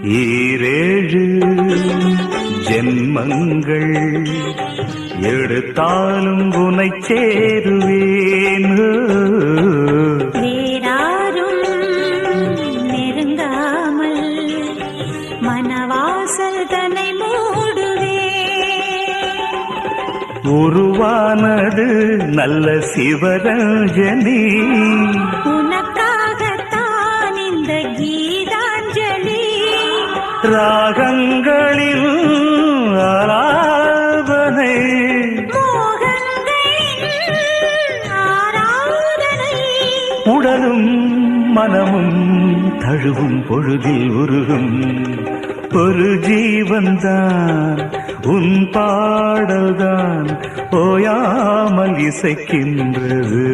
ஈரேழு ஜென்மங்கள் எடுத்தாலும் உனை சேருவேன். வேறாரும் நெருங்காமல் மனவாசல் தன்னை மூடுவே. உருவானது நல்ல சிவரஞ்சனி, உனக்காகத்தான் இந்த கீதாஞ்சலி. ராகங்களில் ஆராதனை, உடலும் மனமும் தழுவும் பொழுதில் உருகும் ஒரு ஜீவன்தான் உன் பாடல்தான் ஓயாமல் இசைக்கின்றது.